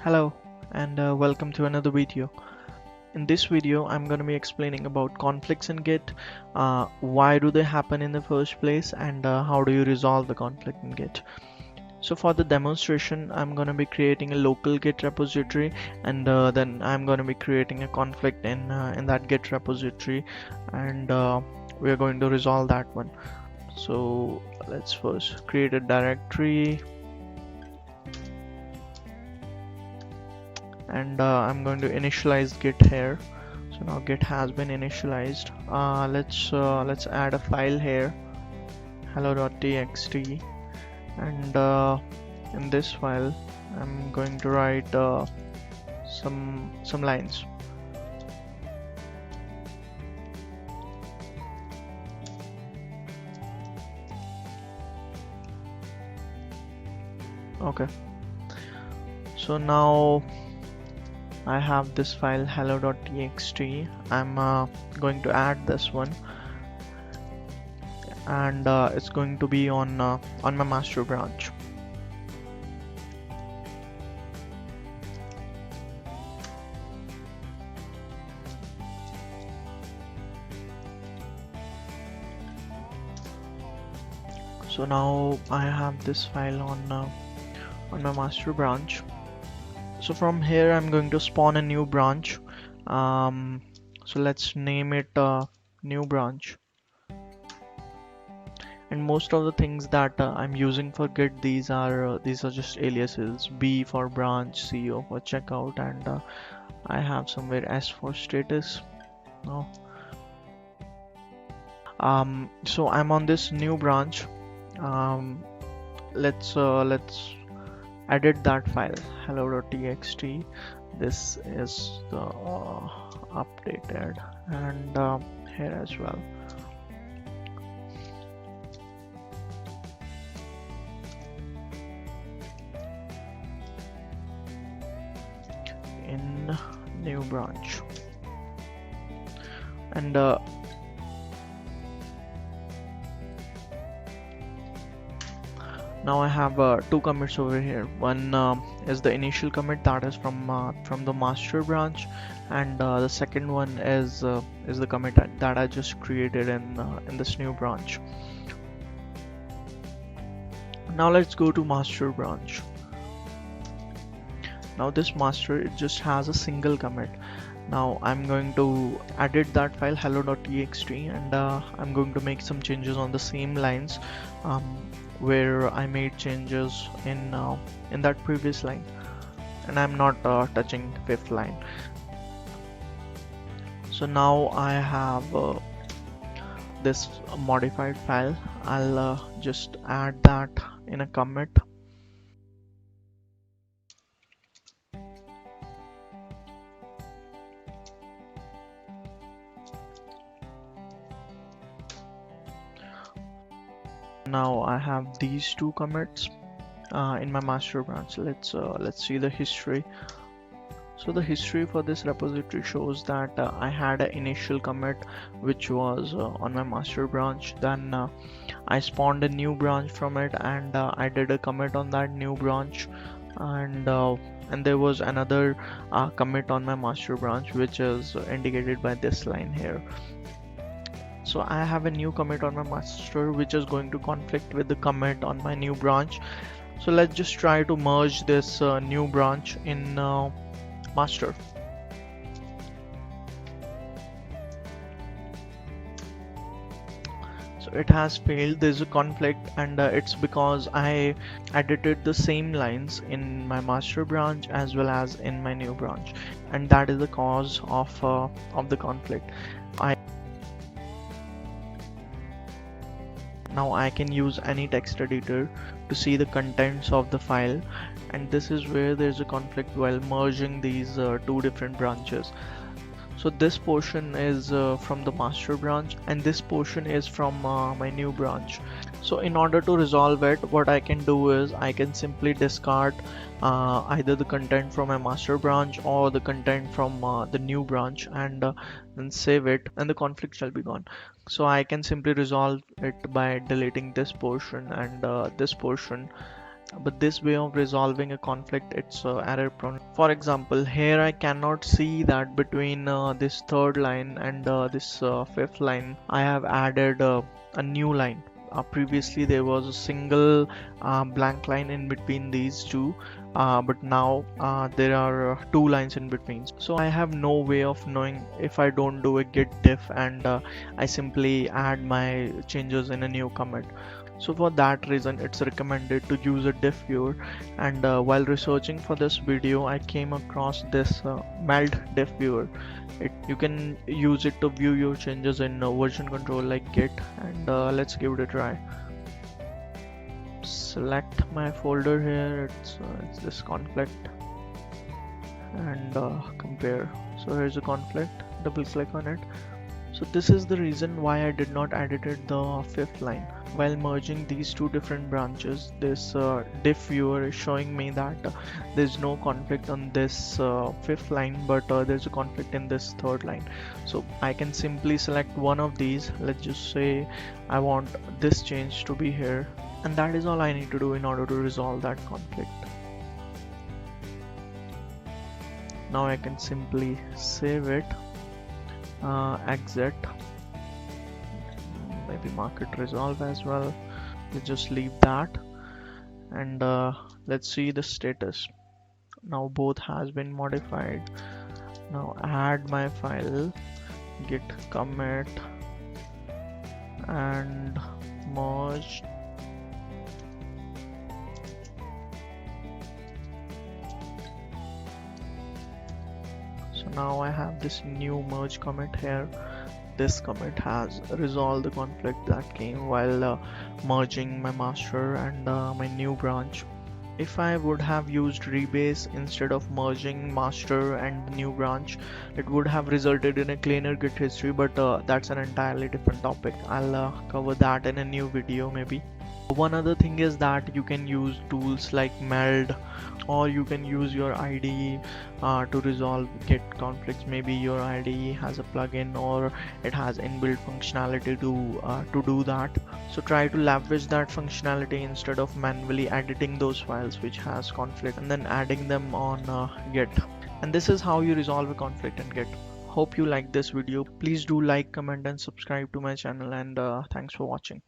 Hello and welcome to another video. In this video I'm going to be explaining about conflicts in Git, why do they happen in the first place, and how do you resolve the conflict in Git. So for the demonstration I'm going to be creating a local Git repository, and then I'm going to be creating a conflict in that Git repository, and we are going to resolve that one. So let's first create a directory, and I'm going to initialize Git here. So now Git has been initialized. Let's add a file here, hello.txt, and in this file I'm going to write some lines. Okay, so now I have this file hello.txt. I'm going to add this one, and it's going to be on my master branch. So now I have this file on my master branch. So from here I'm going to spawn a new branch. So let's name it new branch. And most of the things that I'm using for Git, these are just aliases. B for branch, CO for checkout, and I have somewhere S for status. No. So I'm on this new branch. Let's edit that file hello.txt. This is the updated, and here as well. In new branch, and now I have two commits over here. One is the initial commit, that is from the master branch, and the second one is the commit that I just created in this new branch. Now let's go to master branch. Now this master, it just has a single commit. Now I'm going to edit that file hello.txt, and I'm going to make some changes on the same lines where I made changes in that previous line, and I'm not touching fifth line. So now I have this modified file. I'll just add that in a commit. Now I have these two commits in my master branch. Let's see the history. So the history for this repository shows that I had an initial commit which was on my master branch. Then I spawned a new branch from it, and I did a commit on that new branch, and there was another commit on my master branch, which is indicated by this line here. So I have a new commit on my master which is going to conflict with the commit on my new branch. So let's just try to merge this new branch in master. So it has failed. There's a conflict, and it's because I edited the same lines in my master branch as well as in my new branch, and that is the cause of the conflict. Now I can use any text editor to see the contents of the file, and this is where there's a conflict while merging these two different branches. So this portion is from the master branch, and this portion is from my new branch. So in order to resolve it, what I can do is I can simply discard either the content from my master branch or the content from the new branch, and then save it, and the conflict shall be gone. So I can simply resolve it by deleting this portion and this portion, but this way of resolving a conflict, it's error prone. For example, here I cannot see that between this third line and this fifth line I have added a new line. Previously there was a single blank line in between these two, but now there are two lines in between, so I have no way of knowing if I don't do a git diff and I simply add my changes in a new commit. So for that reason it's recommended to use a diff viewer, and while researching for this video I came across this meld diff viewer. You can use it to view your changes in version control like git, and let's give it a try. Select my folder here, it's this conflict, and compare. So here's a conflict, double click on it. So this is the reason why I did not edit the fifth line. While merging these two different branches, this diff viewer is showing me that there's no conflict on this fifth line, but there's a conflict in this third line. So I can simply select one of these. Let's just say I want this change to be here, and that is all I need to do in order to resolve that conflict. Now I can simply save it, exit, maybe mark it resolve as well. Let's just leave that, and let's see the status. Now both has been modified. Now add my file, git commit, and merge. So now I have this new merge commit here. This commit has resolved the conflict that came while merging my master and my new branch. If I would have used rebase instead of merging master and new branch, it would have resulted in a cleaner git history, but that's an entirely different topic. I'll cover that in a new video maybe. One other thing is that you can use tools like meld, or you can use your IDE to resolve git conflicts. Maybe your IDE has a plugin or it has inbuilt functionality to do that. So try to leverage that functionality instead of manually editing those files which has conflict and then adding them on git. And this is how you resolve a conflict in git. Hope you liked this video. Please do like, comment and subscribe to my channel, and thanks for watching.